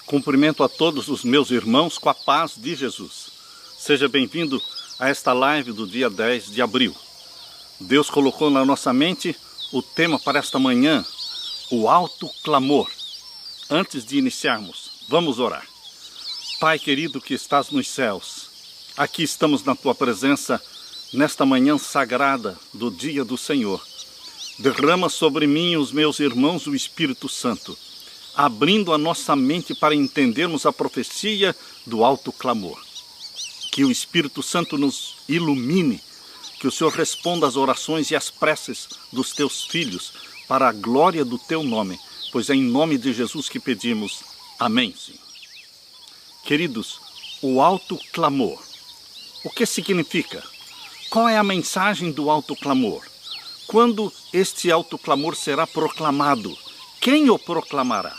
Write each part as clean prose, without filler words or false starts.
Cumprimento a todos os meus irmãos com a paz de Jesus. Seja bem-vindo a esta live do dia 10 de abril. Deus colocou na nossa mente o tema para esta manhã, o alto clamor. Antes de iniciarmos, vamos orar. Pai querido que estás nos céus, aqui estamos na tua presença nesta manhã sagrada do dia do Senhor. Derrama sobre mim e os meus irmãos o Espírito Santo, abrindo a nossa mente para entendermos a profecia do alto clamor. Que o Espírito Santo nos ilumine, que o Senhor responda às orações e às preces dos teus filhos, para a glória do teu nome, pois é em nome de Jesus que pedimos. Amém, Senhor. Queridos, o alto clamor. O que significa? Qual é a mensagem do alto clamor? Quando este alto clamor será proclamado? Quem o proclamará?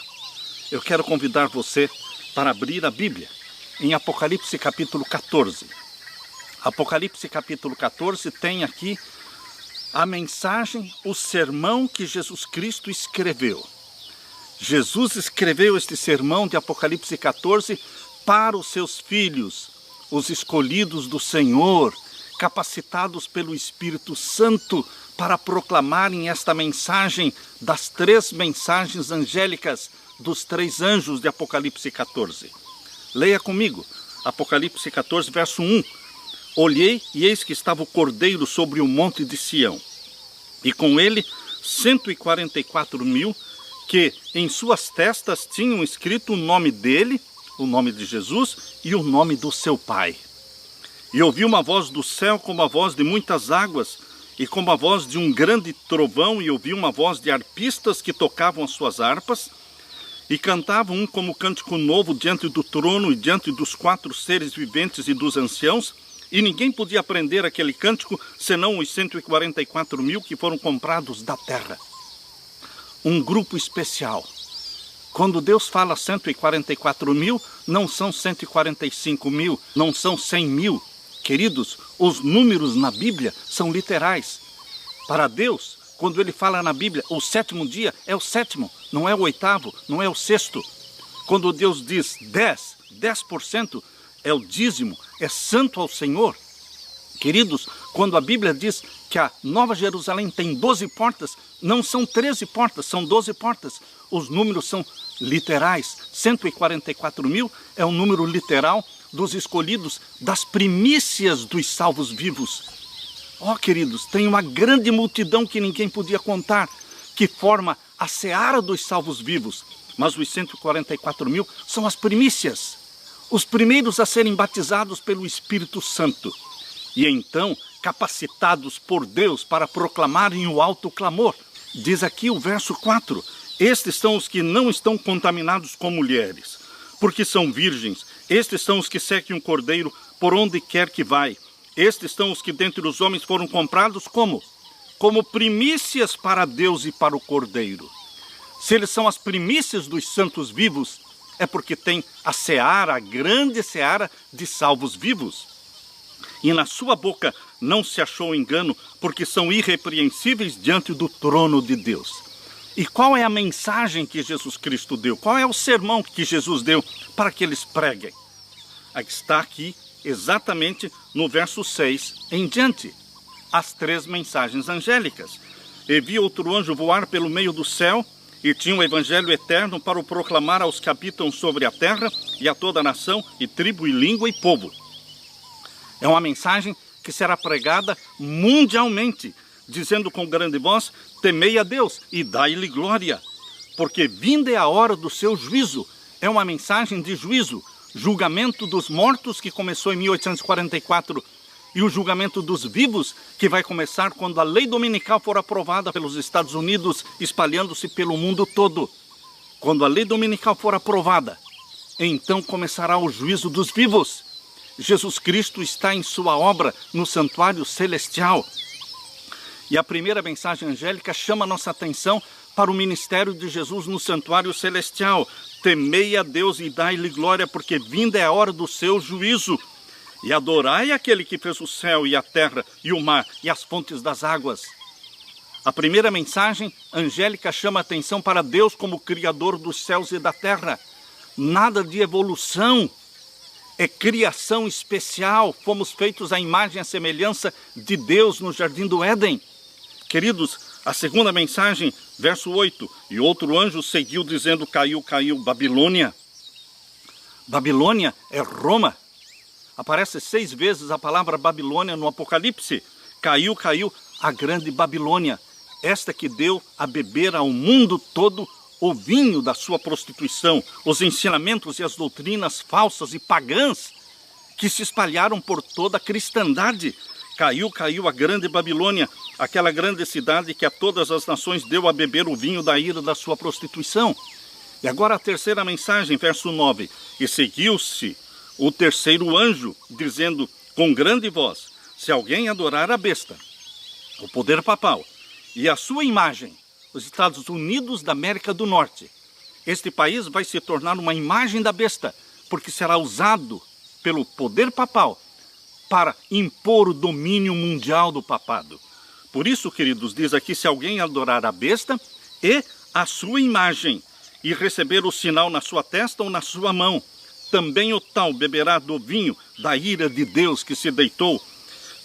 Eu quero convidar você para abrir a Bíblia em Apocalipse capítulo 14. Apocalipse capítulo 14 tem aqui a mensagem, o sermão que Jesus Cristo escreveu. Jesus escreveu este sermão de Apocalipse 14 para os seus filhos, os escolhidos do Senhor, capacitados pelo Espírito Santo para proclamarem esta mensagem das três mensagens angélicas dos três anjos de Apocalipse 14. Leia comigo, Apocalipse 14, verso 1. Olhei e eis que estava o Cordeiro sobre o monte de Sião, e com ele 144.000, que em suas testas tinham escrito o nome dele, o nome de Jesus e o nome do seu Pai. E ouvi uma voz do céu como a voz de muitas águas, e como a voz de um grande trovão, e ouvi uma voz de arpistas que tocavam as suas harpas, e cantavam um como cântico novo diante do trono e diante dos quatro seres viventes e dos anciãos, e ninguém podia aprender aquele cântico, senão os 144.000 que foram comprados da terra. Um grupo especial. Quando Deus fala 144.000, não são 145.000, não são 100.000. Queridos, os números na Bíblia são literais. Para Deus, quando Ele fala na Bíblia, o sétimo dia é o sétimo, não é o oitavo, não é o sexto. Quando Deus diz 10% é o dízimo, é santo ao Senhor. Queridos, quando a Bíblia diz que a Nova Jerusalém tem 12 portas, não são 13 portas, são 12 portas. Os números são literais. 144.000 é um número literal dos escolhidos, das primícias dos salvos vivos. Ó, queridos, tem uma grande multidão que ninguém podia contar, que forma a seara dos salvos vivos. Mas os 144.000 são as primícias, os primeiros a serem batizados pelo Espírito Santo. E então, capacitados por Deus para proclamarem o alto clamor. Diz aqui o verso 4, estes são os que não estão contaminados com mulheres, porque são virgens. Estes são os que seguem o Cordeiro por onde quer que vai. Estes são os que dentre os homens foram comprados como? Como primícias para Deus e para o Cordeiro. Se eles são as primícias dos santos vivos, é porque tem a seara, a grande seara de salvos vivos. E na sua boca não se achou engano, porque são irrepreensíveis diante do trono de Deus. E qual é a mensagem que Jesus Cristo deu? Qual é o sermão que Jesus deu para que eles preguem? Está aqui exatamente no verso 6 em diante, as três mensagens angélicas. E vi outro anjo voar pelo meio do céu, e tinha um evangelho eterno para o proclamar aos que habitam sobre a terra, e a toda nação, e tribo, e língua, e povo. É uma mensagem que será pregada mundialmente, dizendo com grande voz, temei a Deus e dai-lhe glória, porque vinda é a hora do seu juízo. É uma mensagem de juízo, julgamento dos mortos, que começou em 1844, e o julgamento dos vivos, que vai começar quando a lei dominical for aprovada pelos Estados Unidos, espalhando-se pelo mundo todo. Quando a lei dominical for aprovada, então começará o juízo dos vivos. Jesus Cristo está em sua obra no santuário celestial. E a primeira mensagem angélica chama a nossa atenção para o ministério de Jesus no santuário celestial. Temei a Deus e dai-lhe glória, porque vinda é a hora do seu juízo. E adorai aquele que fez o céu e a terra e o mar e as fontes das águas. A primeira mensagem angélica chama a atenção para Deus como Criador dos céus e da terra. nada de evolução. É criação especial, fomos feitos à imagem e à semelhança de Deus no Jardim do Éden. Queridos, a segunda mensagem, verso 8, e outro anjo seguiu dizendo, caiu, caiu, Babilônia. Babilônia é Roma. Aparece 6 vezes a palavra Babilônia no Apocalipse. Caiu, caiu a grande Babilônia. Esta que deu a beber ao mundo todo o vinho da sua prostituição, os ensinamentos e as doutrinas falsas e pagãs que se espalharam por toda a cristandade. Caiu, caiu a grande Babilônia, aquela grande cidade que a todas as nações deu a beber o vinho da ira da sua prostituição. E agora a terceira mensagem, verso 9. E seguiu-se o terceiro anjo, dizendo com grande voz, se alguém adorar a besta, o poder papal e a sua imagem, os Estados Unidos da América do Norte, este país vai se tornar uma imagem da besta, porque será usado pelo poder papal para impor o domínio mundial do papado. Por isso, queridos, diz aqui, se alguém adorar a besta e a sua imagem, e receber o sinal na sua testa ou na sua mão, também o tal beberá do vinho da ira de Deus que se deitou,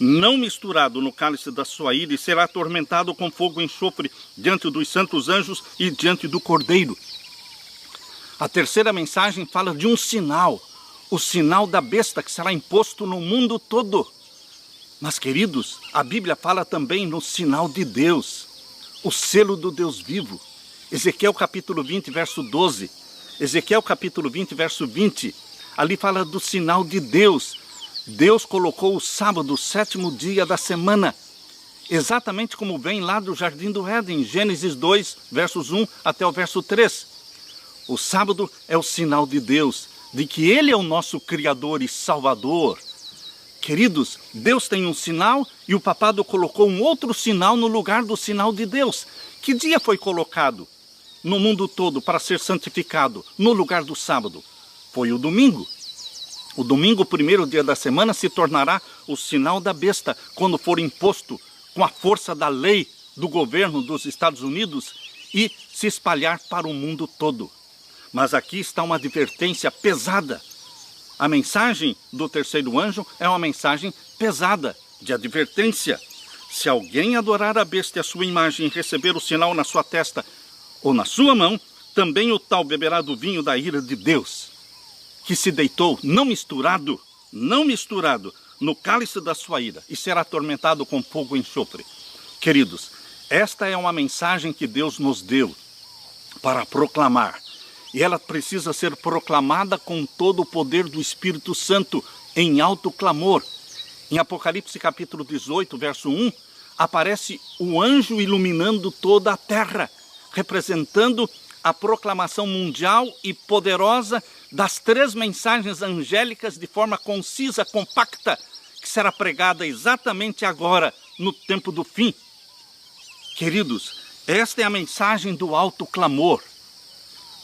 não misturado no cálice da sua ira, e será atormentado com fogo e enxofre diante dos santos anjos e diante do Cordeiro. A terceira mensagem fala de um sinal, o sinal da besta que será imposto no mundo todo. Mas, queridos, a Bíblia fala também no sinal de Deus, o selo do Deus vivo. Ezequiel capítulo 20, verso 12. Ezequiel capítulo 20, verso 20. Ali fala do sinal de Deus. Deus colocou o sábado, o 7º dia da semana, exatamente como vem lá do Jardim do Éden, Gênesis 2, versos 1 até o verso 3. O sábado é o sinal de Deus, de que Ele é o nosso Criador e Salvador. Queridos, Deus tem um sinal e o papado colocou um outro sinal no lugar do sinal de Deus. Que dia foi colocado no mundo todo para ser santificado no lugar do sábado? Foi o domingo. O domingo, o primeiro dia da semana, se tornará o sinal da besta, quando for imposto com a força da lei do governo dos Estados Unidos e se espalhar para o mundo todo. Mas aqui está uma advertência pesada. A mensagem do terceiro anjo é uma mensagem pesada, de advertência. Se alguém adorar a besta e a sua imagem e receber o sinal na sua testa ou na sua mão, também o tal beberá do vinho da ira de Deus, que se deitou, não misturado, no cálice da sua ira, e será atormentado com fogo e enxofre. Queridos, esta é uma mensagem que Deus nos deu para proclamar. E ela precisa ser proclamada com todo o poder do Espírito Santo, em alto clamor. Em Apocalipse capítulo 18, verso 1, aparece o anjo iluminando toda a terra, representando a proclamação mundial e poderosa das 3 mensagens angélicas de forma concisa, compacta, que será pregada exatamente agora, no tempo do fim. Queridos, esta é a mensagem do alto clamor.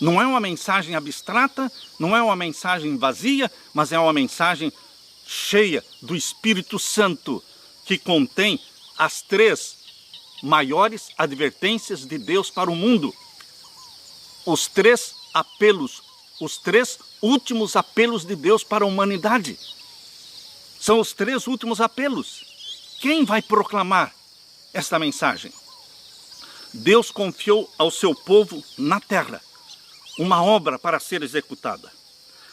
Não é uma mensagem abstrata, não é uma mensagem vazia, mas é uma mensagem cheia do Espírito Santo, que contém as 3 maiores advertências de Deus para o mundo. Os 3 apelos, os 3 últimos apelos de Deus para a humanidade. São os 3 últimos apelos. Quem vai proclamar esta mensagem? Deus confiou ao seu povo na terra uma obra para ser executada.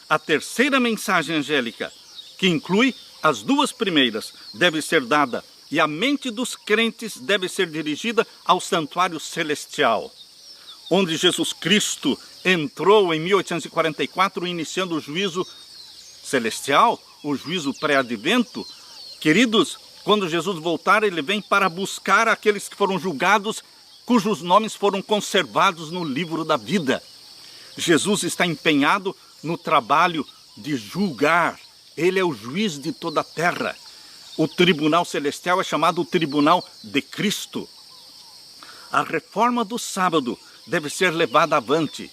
A terceira mensagem angélica, que inclui as 2 primeiras, deve ser dada, e a mente dos crentes deve ser dirigida ao santuário celestial, onde Jesus Cristo entrou em 1844, iniciando o juízo celestial, o juízo pré-advento. Queridos, quando Jesus voltar, ele vem para buscar aqueles que foram julgados, cujos nomes foram conservados no livro da vida. Jesus está empenhado no trabalho de julgar. Ele é o juiz de toda a terra. O tribunal celestial é chamado o tribunal de Cristo. A reforma do sábado deve ser levada avante,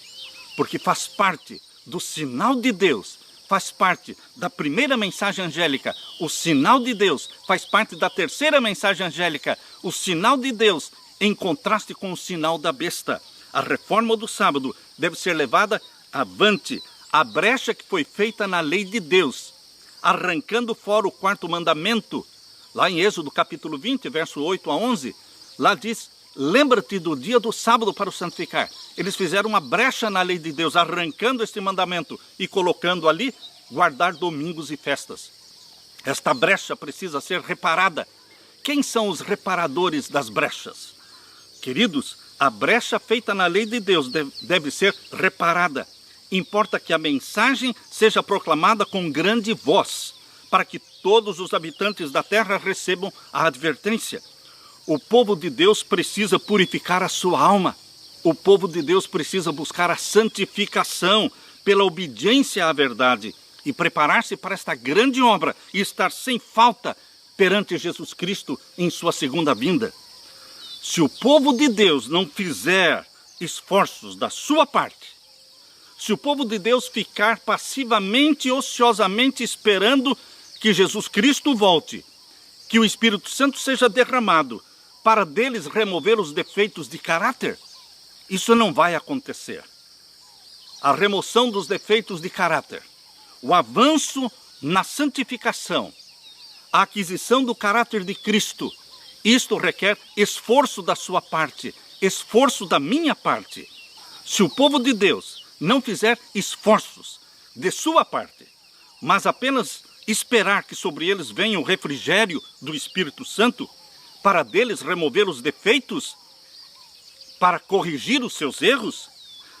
porque faz parte do sinal de Deus, faz parte da primeira mensagem angélica. O sinal de Deus faz parte da terceira mensagem angélica. O sinal de Deus em contraste com o sinal da besta. A reforma do sábado deve ser levada avante. a brecha que foi feita na lei de Deus, arrancando fora o quarto mandamento, lá em Êxodo capítulo 20, verso 8 a 11, lá diz, lembra-te do dia do sábado para o santificar. Eles fizeram uma brecha na lei de Deus, arrancando este mandamento e colocando ali, guardar domingos e festas. Esta brecha precisa ser reparada. Quem são os reparadores das brechas? Queridos, a brecha feita na lei de Deus deve ser reparada. Importa que a mensagem seja proclamada com grande voz, para que todos os habitantes da terra recebam a advertência. O povo de Deus precisa purificar a sua alma. O povo de Deus precisa buscar a santificação pela obediência à verdade e preparar-se para esta grande obra e estar sem falta perante Jesus Cristo em sua segunda vinda. Se o povo de Deus não fizer esforços da sua parte, se o povo de Deus ficar passivamente e ociosamente esperando que Jesus Cristo volte, que o Espírito Santo seja derramado para deles remover os defeitos de caráter, isso não vai acontecer. A remoção dos defeitos de caráter, o avanço na santificação, a aquisição do caráter de Cristo, isto requer esforço da sua parte, esforço da minha parte. Se o povo de Deus não fizer esforços de sua parte, mas apenas esperar que sobre eles venha o refrigério do Espírito Santo, para deles remover os defeitos, para corrigir os seus erros,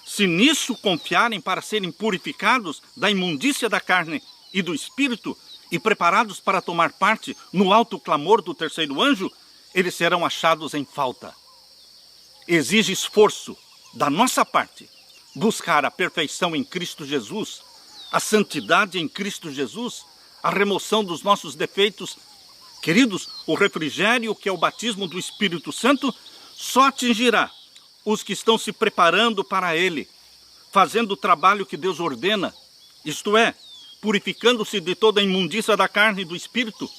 se nisso confiarem para serem purificados da imundícia da carne e do espírito e preparados para tomar parte no alto clamor do terceiro anjo, eles serão achados em falta. Exige esforço da nossa parte buscar a perfeição em Cristo Jesus, a santidade em Cristo Jesus, a remoção dos nossos defeitos. Queridos, o refrigério, que é o batismo do Espírito Santo, só atingirá os que estão se preparando para ele, fazendo o trabalho que Deus ordena, isto é, purificando-se de toda a imundícia da carne e do espírito,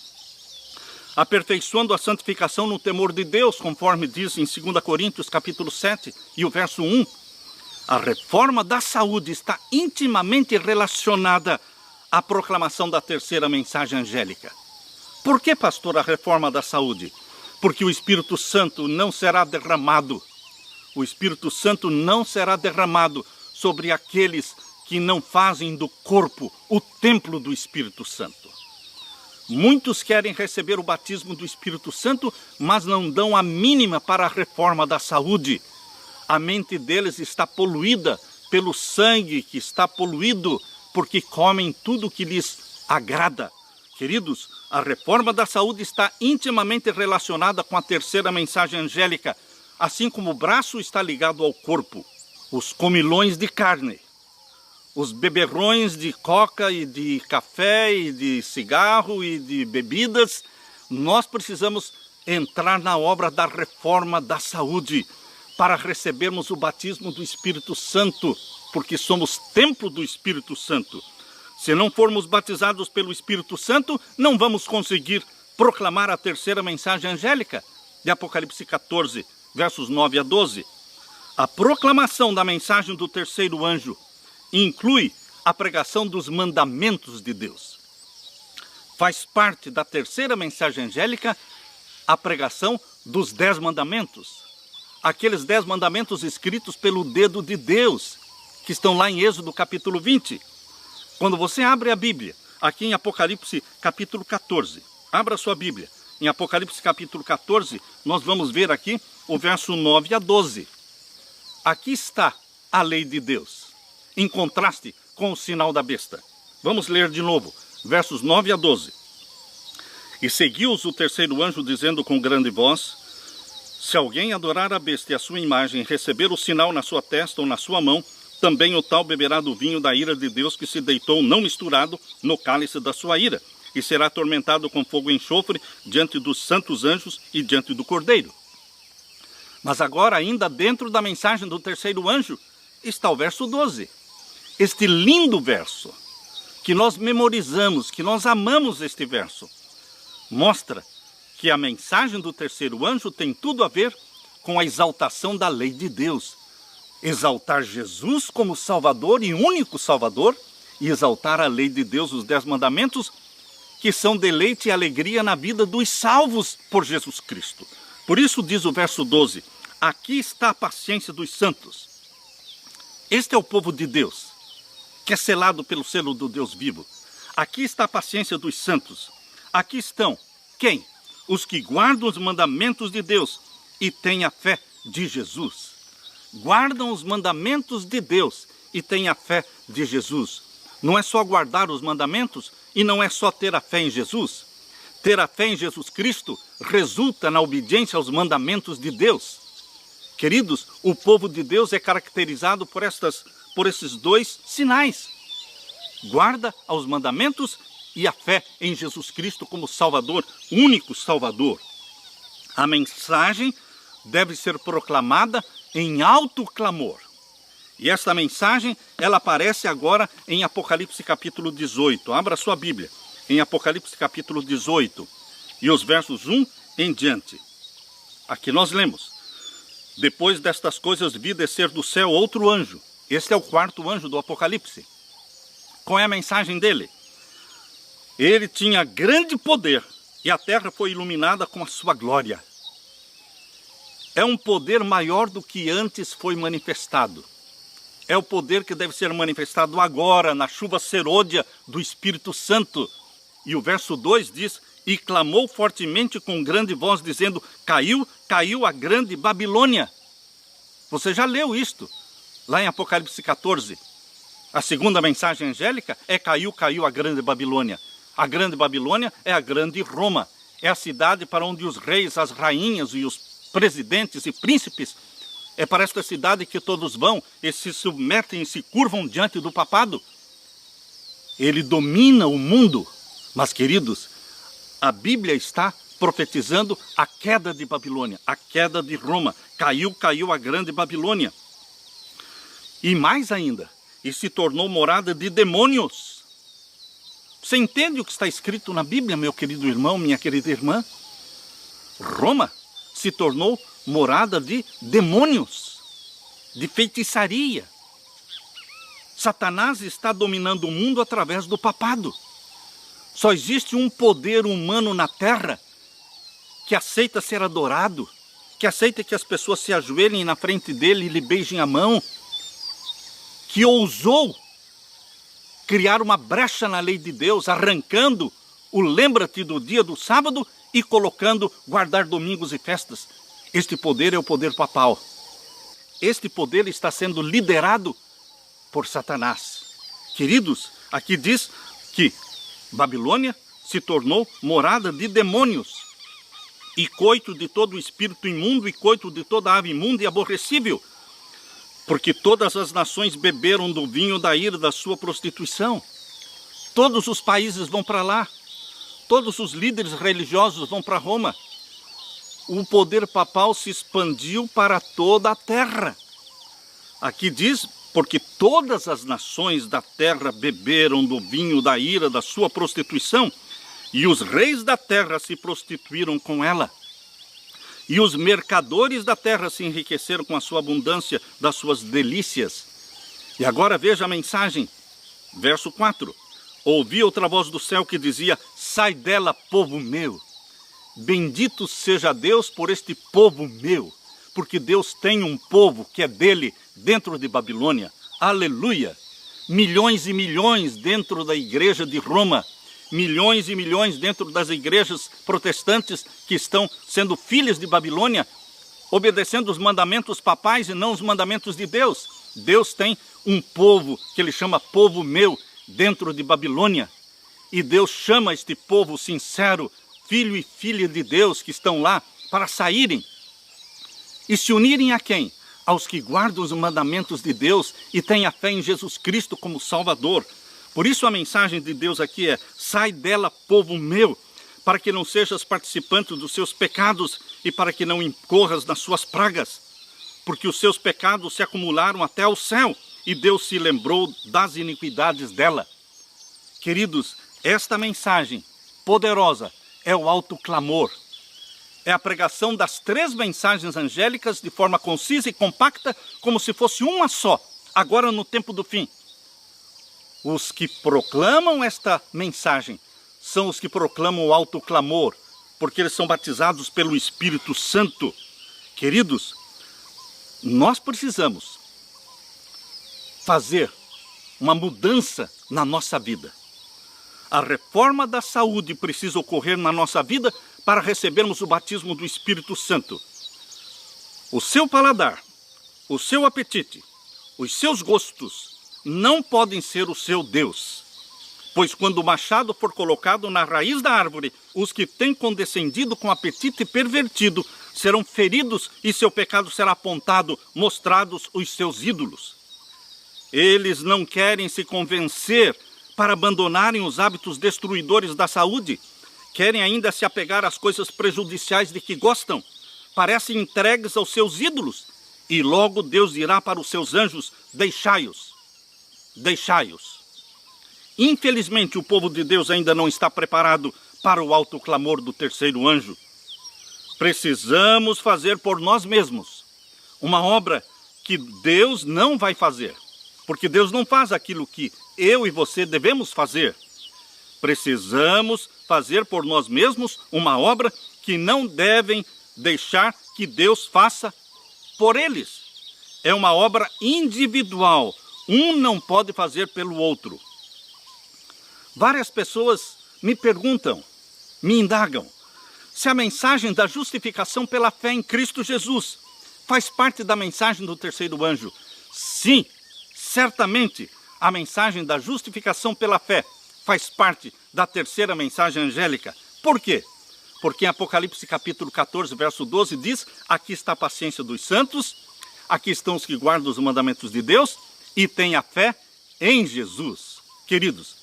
aperfeiçoando a santificação no temor de Deus, conforme diz em 2 Coríntios capítulo 7 e o verso 1. A reforma da saúde está intimamente relacionada à proclamação da terceira mensagem angélica. Por que, pastor, a reforma da saúde? Porque o Espírito Santo não será derramado. O Espírito Santo não será derramado sobre aqueles que não fazem do corpo o templo do Espírito Santo. Muitos querem receber o batismo do Espírito Santo, mas não dão a mínima para a reforma da saúde. A mente deles está poluída pelo sangue que está poluído, porque comem tudo que lhes agrada. Queridos, a reforma da saúde está intimamente relacionada com a terceira mensagem angélica, assim como o braço está ligado ao corpo. Os comilões de carne, os beberrões de coca e de café e de cigarro e de bebidas, nós precisamos entrar na obra da reforma da saúde para recebermos o batismo do Espírito Santo, porque somos templo do Espírito Santo. Se não formos batizados pelo Espírito Santo, não vamos conseguir proclamar a terceira mensagem angélica de Apocalipse 14, versos 9 a 12. A proclamação da mensagem do terceiro anjo inclui a pregação dos mandamentos de Deus. Faz parte da terceira mensagem angélica a pregação dos 10 mandamentos. Aqueles 10 mandamentos escritos pelo dedo de Deus, que estão lá em Êxodo capítulo 20. Quando você abre a Bíblia, aqui em Apocalipse capítulo 14, abra sua Bíblia. Em Apocalipse capítulo 14, nós vamos ver aqui o verso 9 a 12. Aqui está a lei de Deus, em contraste com o sinal da besta. Vamos ler de novo, versos 9 a 12. E seguiu-os o terceiro anjo, dizendo com grande voz: se alguém adorar a besta e a sua imagem, receber o sinal na sua testa ou na sua mão, também o tal beberá do vinho da ira de Deus, que se deitou não misturado no cálice da sua ira, e será atormentado com fogo e enxofre diante dos santos anjos e diante do Cordeiro. Mas agora, ainda dentro da mensagem do terceiro anjo, está o verso 12. Este lindo verso, que nós memorizamos, que nós amamos este verso, mostra que a mensagem do terceiro anjo tem tudo a ver com a exaltação da lei de Deus. exaltar Jesus como Salvador e único Salvador, e exaltar a lei de Deus, os 10 mandamentos, que são deleite e alegria na vida dos salvos por Jesus Cristo. Por isso diz o verso 12, aqui está a paciência dos santos. Este é o povo de Deus, que é selado pelo selo do Deus vivo. Aqui está a paciência dos santos. Aqui estão, quem? Os que guardam os mandamentos de Deus e têm a fé de Jesus. Guardam os mandamentos de Deus e têm a fé de Jesus. Não é só guardar os mandamentos e não é só ter a fé em Jesus. Ter a fé em Jesus Cristo resulta na obediência aos mandamentos de Deus. Queridos, o povo de Deus é caracterizado por esses 2 sinais. Guarda aos mandamentos e a fé em Jesus Cristo como Salvador, único Salvador. A mensagem deve ser proclamada em alto clamor. E esta mensagem, ela aparece agora em Apocalipse capítulo 18. Abra sua Bíblia, em Apocalipse capítulo 18, e os versos 1 em diante. Aqui nós lemos: depois destas coisas vi descer do céu outro anjo. Este é o 4º anjo do Apocalipse. Qual é a mensagem dele? Ele tinha grande poder e a terra foi iluminada com a sua glória. É um poder maior do que antes foi manifestado. É o poder que deve ser manifestado agora, na chuva serôdia do Espírito Santo. E o verso 2 diz, e clamou fortemente com grande voz, dizendo, caiu, caiu a grande Babilônia. Você já leu isto, lá em Apocalipse 14. A segunda mensagem angélica é caiu, caiu a grande Babilônia. A grande Babilônia é a grande Roma. É a cidade para onde os reis, as rainhas e os presidentes e príncipes, é para esta cidade que todos vão e se submetem e se curvam diante do papado. Ele domina o mundo. Mas, queridos, a Bíblia está profetizando a queda de Babilônia, a queda de Roma. Caiu, caiu a grande Babilônia. E mais ainda, e se tornou morada de demônios. Você entende o que está escrito na Bíblia, meu querido irmão, minha querida irmã? Roma se tornou morada de demônios, de feitiçaria. Satanás está dominando o mundo através do papado. Só existe um poder humano na terra que aceita ser adorado, que aceita que as pessoas se ajoelhem na frente dele e lhe beijem a mão, que ousou criar uma brecha na lei de Deus, arrancando o lembra-te do dia do sábado e colocando guardar domingos e festas. Este poder é o poder papal. Este poder está sendo liderado por Satanás. Queridos, aqui diz que Babilônia se tornou morada de demônios, e coito de todo espírito imundo, e coito de toda ave imunda e aborrecível, porque todas as nações beberam do vinho da ira da sua prostituição. Todos os países vão para lá, todos os líderes religiosos vão para Roma. O poder papal se expandiu para toda a terra. Aqui diz, porque todas as nações da terra beberam do vinho da ira da sua prostituição, e os reis da terra se prostituíram com ela. E os mercadores da terra se enriqueceram com a sua abundância das suas delícias. E agora veja a mensagem, verso 4. Ouvi outra voz do céu que dizia, sai dela, povo meu. Bendito seja Deus por este povo meu, porque Deus tem um povo que é dele dentro de Babilônia. Aleluia! Milhões e milhões dentro da igreja de Roma, milhões e milhões dentro das igrejas protestantes que estão sendo filhas de Babilônia, obedecendo os mandamentos papais e não os mandamentos de Deus. Deus tem um povo que ele chama povo meu dentro de Babilônia. E Deus chama este povo sincero, filho e filha de Deus que estão lá para saírem e se unirem a quem? Aos que guardam os mandamentos de Deus e têm a fé em Jesus Cristo como Salvador. Por isso a mensagem de Deus aqui é, sai dela, povo meu, para que não sejas participante dos seus pecados e para que não incorras nas suas pragas, porque os seus pecados se acumularam até ao céu e Deus se lembrou das iniquidades dela. Queridos, esta mensagem poderosa é o alto clamor. É a pregação das 3 mensagens angélicas de forma concisa e compacta, como se fosse uma só, agora no tempo do fim. Os que proclamam esta mensagem são os que proclamam o alto clamor, porque eles são batizados pelo Espírito Santo. Queridos, nós precisamos fazer uma mudança na nossa vida. A reforma da saúde precisa ocorrer na nossa vida para recebermos o batismo do Espírito Santo. O seu paladar, o seu apetite, os seus gostos não podem ser o seu Deus. Pois quando o machado for colocado na raiz da árvore, os que têm condescendido com apetite pervertido serão feridos e seu pecado será apontado, mostrados os seus ídolos. Eles não querem se convencer para abandonarem os hábitos destruidores da saúde. Querem ainda se apegar às coisas prejudiciais de que gostam. Parecem entregues aos seus ídolos. E logo Deus dirá para os seus anjos: deixai-os, deixai-os. Infelizmente, o povo de Deus ainda não está preparado para o alto clamor do terceiro anjo. Precisamos fazer por nós mesmos uma obra que Deus não vai fazer, porque Deus não faz aquilo que eu e você devemos fazer. Precisamos fazer por nós mesmos uma obra que não devem deixar que Deus faça por eles. É uma obra individual. Um não pode fazer pelo outro. Várias pessoas me perguntam, me indagam, se a mensagem da justificação pela fé em Cristo Jesus faz parte da mensagem do terceiro anjo. Sim, certamente a mensagem da justificação pela fé faz parte da terceira mensagem angélica. Por quê? Porque em Apocalipse capítulo 14, verso 12 diz: aqui está a paciência dos santos, aqui estão os que guardam os mandamentos de Deus e têm a fé em Jesus. Queridos,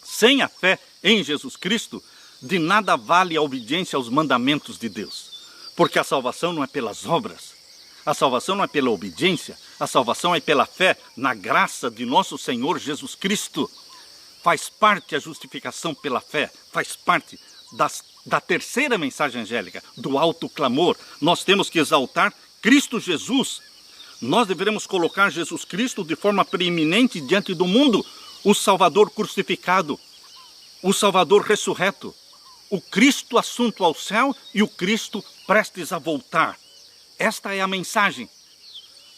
sem a fé em Jesus Cristo, de nada vale a obediência aos mandamentos de Deus. Porque a salvação não é pelas obras, a salvação não é pela obediência, a salvação é pela fé na graça de nosso Senhor Jesus Cristo. Faz parte a justificação pela fé, faz parte da terceira mensagem angélica, do alto clamor. Nós temos que exaltar Cristo Jesus. Nós deveremos colocar Jesus Cristo de forma preeminente diante do mundo, o Salvador crucificado, o Salvador ressurreto, o Cristo assunto ao céu e o Cristo prestes a voltar. Esta é a mensagem.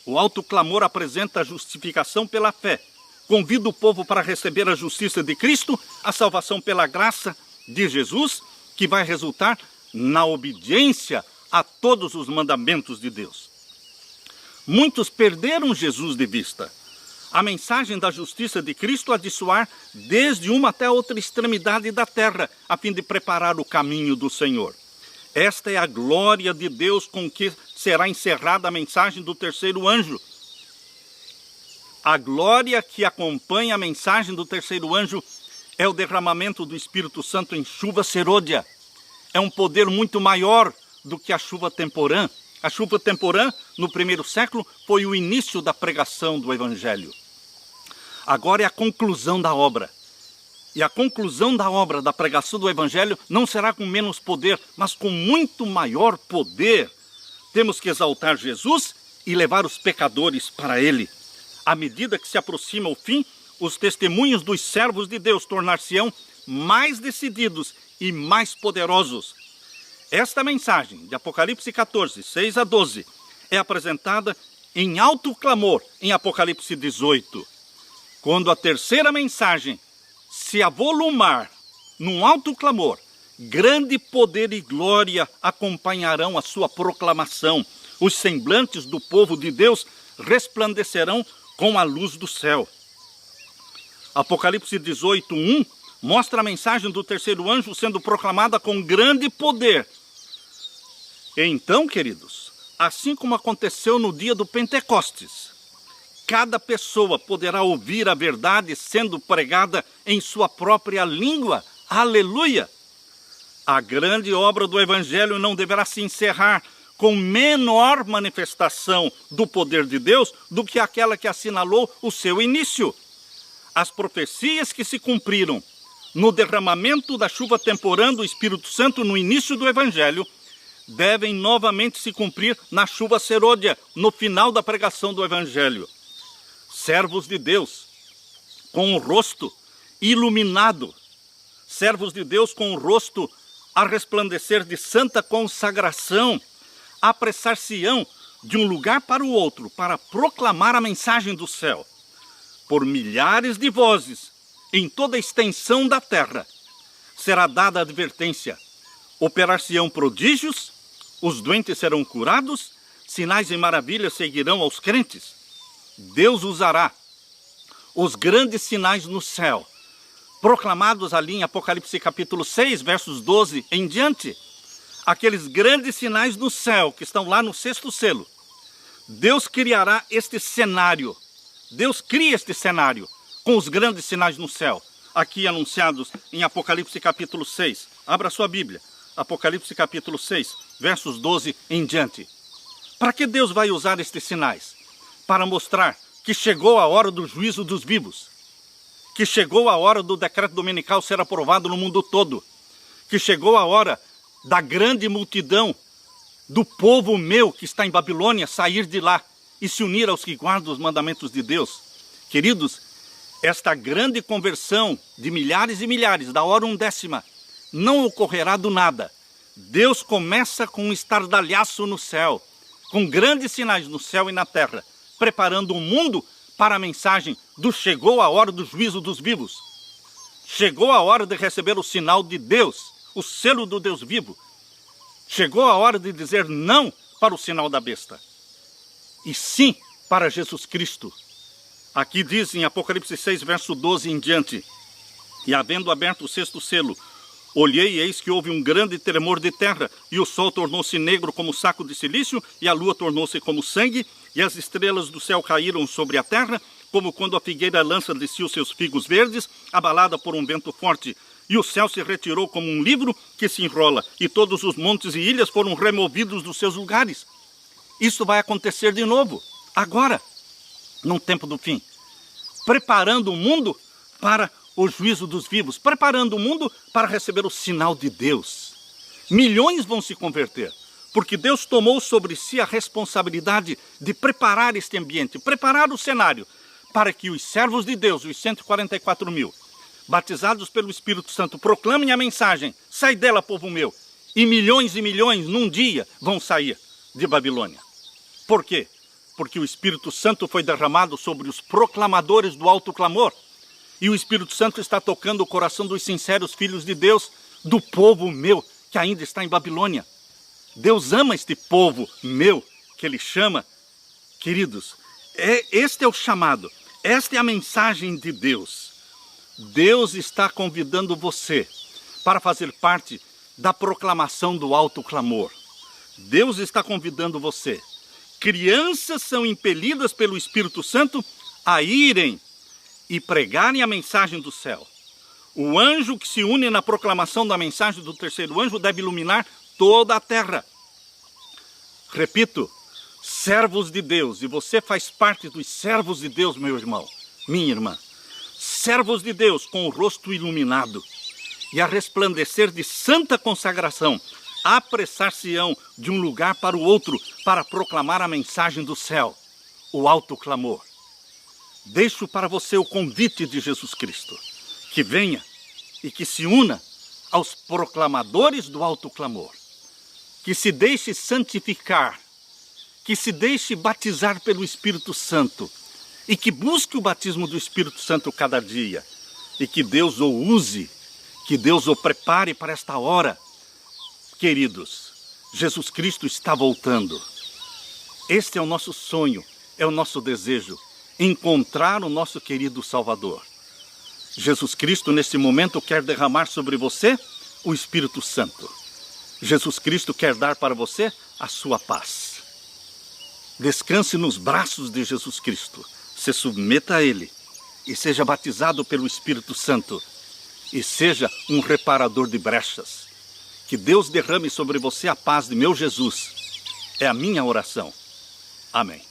O alto clamor apresenta a justificação pela fé. Convida o povo para receber a justiça de Cristo, a salvação pela graça de Jesus, que vai resultar na obediência a todos os mandamentos de Deus. Muitos perderam Jesus de vista. A mensagem da justiça de Cristo há de soar desde uma até a outra extremidade da terra, a fim de preparar o caminho do Senhor. Esta é a glória de Deus com que será encerrada a mensagem do terceiro anjo. A glória que acompanha a mensagem do terceiro anjo é o derramamento do Espírito Santo em chuva serôdia. É um poder muito maior do que a chuva temporã. A chuva temporã, no primeiro século, foi o início da pregação do Evangelho. Agora é a conclusão da obra. E a conclusão da obra da pregação do Evangelho não será com menos poder, mas com muito maior poder. Temos que exaltar Jesus e levar os pecadores para Ele. À medida que se aproxima o fim, os testemunhos dos servos de Deus tornar-se-ão mais decididos e mais poderosos. Esta mensagem de Apocalipse 14, 6 a 12, é apresentada em alto clamor em Apocalipse 18. Quando a terceira mensagem se avolumar num alto clamor, grande poder e glória acompanharão a sua proclamação. Os semblantes do povo de Deus resplandecerão com a luz do céu. Apocalipse 18, 1 mostra a mensagem do terceiro anjo sendo proclamada com grande poder. Então, queridos, assim como aconteceu no dia do Pentecostes, cada pessoa poderá ouvir a verdade sendo pregada em sua própria língua. Aleluia! A grande obra do Evangelho não deverá se encerrar com menor manifestação do poder de Deus do que aquela que assinalou o seu início. As profecias que se cumpriram no derramamento da chuva temporã do Espírito Santo no início do Evangelho devem novamente se cumprir na chuva serôdia, no final da pregação do Evangelho. Servos de Deus, com o rosto iluminado, servos de Deus com o rosto a resplandecer de santa consagração, apressar-se-ão de um lugar para o outro para proclamar a mensagem do céu. Por milhares de vozes, em toda a extensão da terra, será dada a advertência. Operar-se-ão prodígios, os doentes serão curados, sinais e maravilhas seguirão aos crentes. Deus usará os grandes sinais no céu, proclamados ali em Apocalipse capítulo 6, versos 12 em diante. Aqueles grandes sinais no céu que estão lá no 6º selo. Deus criará este cenário. Deus cria este cenário com os grandes sinais no céu, aqui anunciados em Apocalipse capítulo 6. Abra sua Bíblia. Apocalipse capítulo 6, versos 12 em diante. Para que Deus vai usar estes sinais? Para mostrar que chegou a hora do juízo dos vivos, que chegou a hora do decreto dominical ser aprovado no mundo todo, que chegou a hora da grande multidão do povo meu que está em Babilônia sair de lá e se unir aos que guardam os mandamentos de Deus. Queridos, esta grande conversão de milhares e milhares, da hora undécima, não ocorrerá do nada. Deus começa com um estardalhaço no céu, com grandes sinais no céu e na terra, preparando o mundo para a mensagem do chegou a hora do juízo dos vivos. Chegou a hora de receber o sinal de Deus, o selo do Deus vivo. Chegou a hora de dizer não para o sinal da besta, e sim para Jesus Cristo. Aqui diz em Apocalipse 6, verso 12 em diante: e havendo aberto o 6º selo, olhei e eis que houve um grande tremor de terra, e o sol tornou-se negro como saco de silício, e a lua tornou-se como sangue, e as estrelas do céu caíram sobre a terra, como quando a figueira lança de si os seus figos verdes, abalada por um vento forte. E o céu se retirou como um livro que se enrola, e todos os montes e ilhas foram removidos dos seus lugares. Isso vai acontecer de novo, agora, no tempo do fim, preparando o mundo para o juízo dos vivos, preparando o mundo para receber o sinal de Deus. Milhões vão se converter, porque Deus tomou sobre si a responsabilidade de preparar este ambiente, preparar o cenário, para que os servos de Deus, os 144 mil, batizados pelo Espírito Santo, proclamem a mensagem: sai dela, povo meu, e milhões num dia vão sair de Babilônia. Por quê? Porque o Espírito Santo foi derramado sobre os proclamadores do alto clamor, e o Espírito Santo está tocando o coração dos sinceros filhos de Deus, do povo meu, que ainda está em Babilônia. Deus ama este povo meu, que Ele chama. Queridos, este é o chamado, esta é a mensagem de Deus. Deus está convidando você para fazer parte da proclamação do alto clamor. Deus está convidando você. Crianças são impelidas pelo Espírito Santo a irem e pregarem a mensagem do céu. O anjo que se une na proclamação da mensagem do terceiro anjo deve iluminar toda a terra. Repito, servos de Deus, e você faz parte dos servos de Deus, meu irmão, minha irmã. Servos de Deus com o rosto iluminado e a resplandecer de santa consagração, apressar-se-ão de um lugar para o outro para proclamar a mensagem do céu, o alto clamor. Deixo para você o convite de Jesus Cristo, que venha e que se una aos proclamadores do alto clamor, que se deixe santificar, que se deixe batizar pelo Espírito Santo, e que busque o batismo do Espírito Santo cada dia, e que Deus o use, que Deus o prepare para esta hora. Queridos, Jesus Cristo está voltando. Este é o nosso sonho, é o nosso desejo, encontrar o nosso querido Salvador. Jesus Cristo, neste momento, quer derramar sobre você o Espírito Santo. Jesus Cristo quer dar para você a sua paz. Descanse nos braços de Jesus Cristo. Se submeta a Ele e seja batizado pelo Espírito Santo e seja um reparador de brechas. Que Deus derrame sobre você a paz de meu Jesus. É a minha oração. Amém.